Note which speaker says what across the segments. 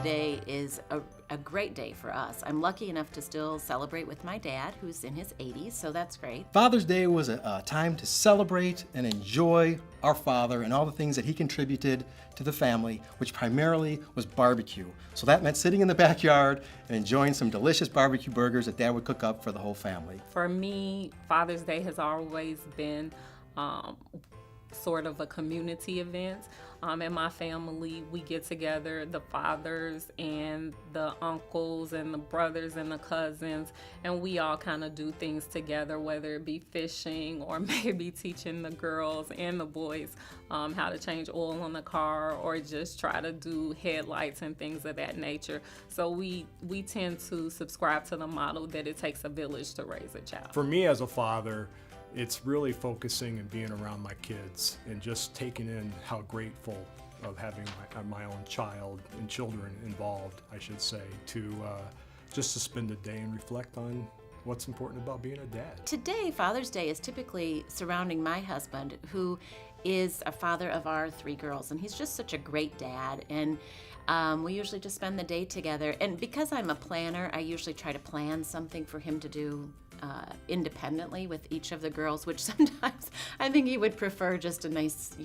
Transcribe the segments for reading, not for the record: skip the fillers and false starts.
Speaker 1: Day is a great day for us. I'm lucky enough to still celebrate with my dad, who's in his 80s, so that's great.
Speaker 2: Father's Day was a time to celebrate and enjoy our father and all the things that he contributed to the family, which primarily was barbecue. So that meant sitting in the backyard and enjoying some delicious barbecue burgers that Dad would cook up for the whole family.
Speaker 3: For me, Father's Day has always been sort of a community event. In my family, we get together, the fathers and the uncles and the brothers and the cousins, and we all kind of do things together, whether it be fishing or maybe teaching the girls and the boys how to change oil on the car, or just try to do headlights and things of that nature. So we tend to subscribe to the model that it takes a village to raise a child.
Speaker 4: For me as a father, it's really focusing and being around my kids and just taking in how grateful of having my own child and children involved, I should say, just to spend the day and reflect on what's important about being a dad.
Speaker 1: Today, Father's Day is typically surrounding my husband, who is a father of our 3 girls, and he's just such a great dad. And we usually just spend the day together. And because I'm a planner, I usually try to plan something for him to do independently with each of the girls, which sometimes I think he would prefer just a nice,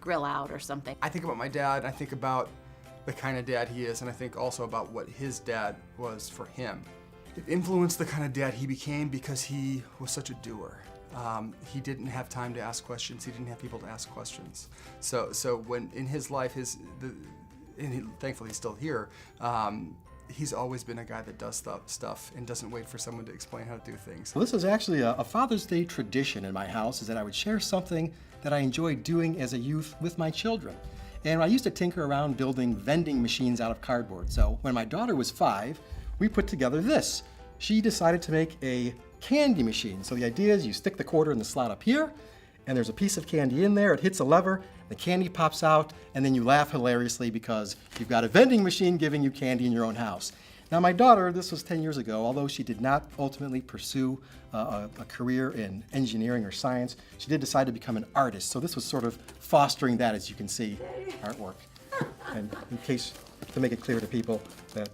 Speaker 1: grill out or something.
Speaker 5: I think about my dad, I think about the kind of dad he is, and I think also about what his dad was for him. It influenced the kind of dad he became because he was such a doer. He didn't have time to ask questions. He didn't have people to ask questions. So when in his life, thankfully he's still here, he's always been a guy that does stuff and doesn't wait for someone to explain how to do things.
Speaker 2: Well, this is actually a Father's Day tradition in my house, is that I would share something that I enjoyed doing as a youth with my children. And I used to tinker around building vending machines out of cardboard. So when my daughter was 5, we put together this. She decided to make a candy machine. So the idea is you stick the quarter in the slot up here, and there's a piece of candy in there, it hits a lever, the candy pops out, and then you laugh hilariously because you've got a vending machine giving you candy in your own house. Now my daughter, this was 10 years ago, although she did not ultimately pursue a career in engineering or science, she did decide to become an artist. So this was sort of fostering that, as you can see, artwork. And in case, to make it clear to people that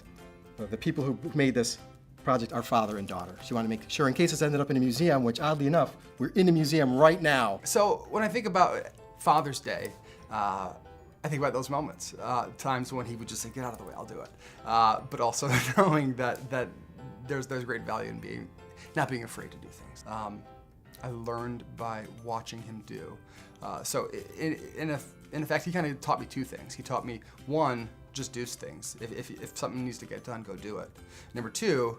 Speaker 2: the people who made this project are father and daughter. She wanted to make sure in case this ended up in a museum, which oddly enough, we're in a museum right now.
Speaker 5: So when I think about Father's Day, I think about those moments, times when he would just say, get out of the way, I'll do it. But also knowing that there's great value in not being afraid to do things. I learned by watching him do. So in effect, he kind of taught me 2 things. He taught me, 1, just do things. If something needs to get done, go do it. Number 2,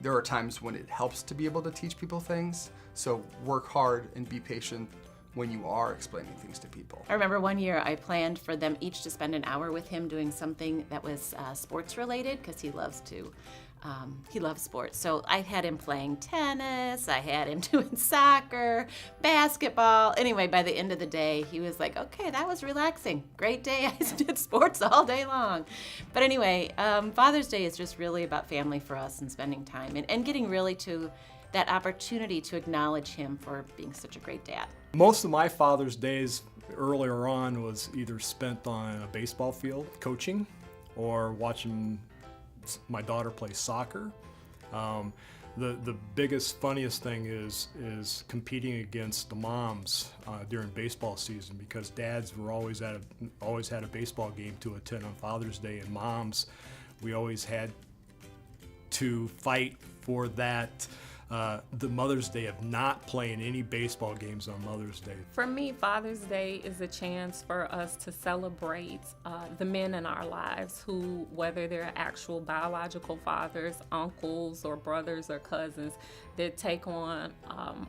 Speaker 5: there are times when it helps to be able to teach people things. So work hard and be patient when you are explaining things to people.
Speaker 1: I remember one year I planned for them each to spend an hour with him doing something that was sports related, because he loves sports. So I had him playing tennis, I had him doing soccer, basketball. Anyway, by the end of the day, he was like, okay, that was relaxing. Great day, I did sports all day long. But anyway, Father's Day is just really about family for us and spending time and getting really to that opportunity to acknowledge him for being such a great dad.
Speaker 4: Most of my Father's Days earlier on was either spent on a baseball field coaching or watching my daughter play soccer. The biggest, funniest thing is competing against the moms during baseball season, because dads were always had a baseball game to attend on Father's Day, and moms, we always had to fight for that. The Mother's Day of not playing any baseball games on Mother's Day.
Speaker 3: For me, Father's Day is a chance for us to celebrate the men in our lives who, whether they're actual biological fathers, uncles, or brothers or cousins, that take on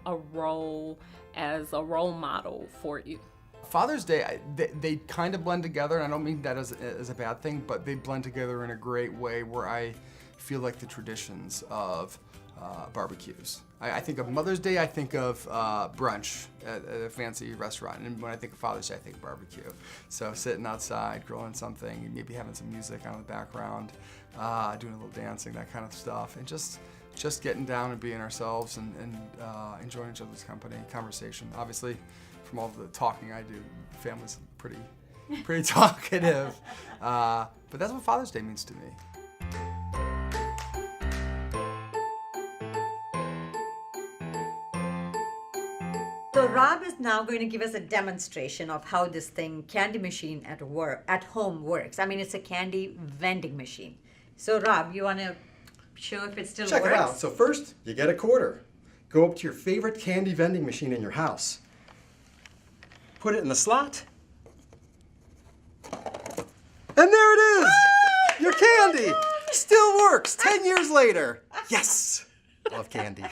Speaker 3: a role as a role model for you.
Speaker 5: Father's Day, they kind of blend together, and I don't mean that as a bad thing, but they blend together in a great way where I feel like the traditions of barbecues. I think of Mother's Day, I think of brunch at a fancy restaurant, and when I think of Father's Day, I think barbecue. So sitting outside, grilling something, maybe having some music on in the background, doing a little dancing, that kind of stuff, and just getting down and being ourselves and enjoying each other's company, conversation. Obviously, from all the talking I do, family's pretty pretty talkative. But that's what Father's Day means to me.
Speaker 6: So Rob is now going to give us a demonstration of how this candy machine at home works. I mean, it's a candy vending machine. So Rob, you want to show if it still
Speaker 2: Check
Speaker 6: works?
Speaker 2: it out. So first, you get a quarter. Go up to your favorite candy vending machine in your house. Put it in the slot. And there it is! Your candy! Still works 10 years later. Yes! Love candy.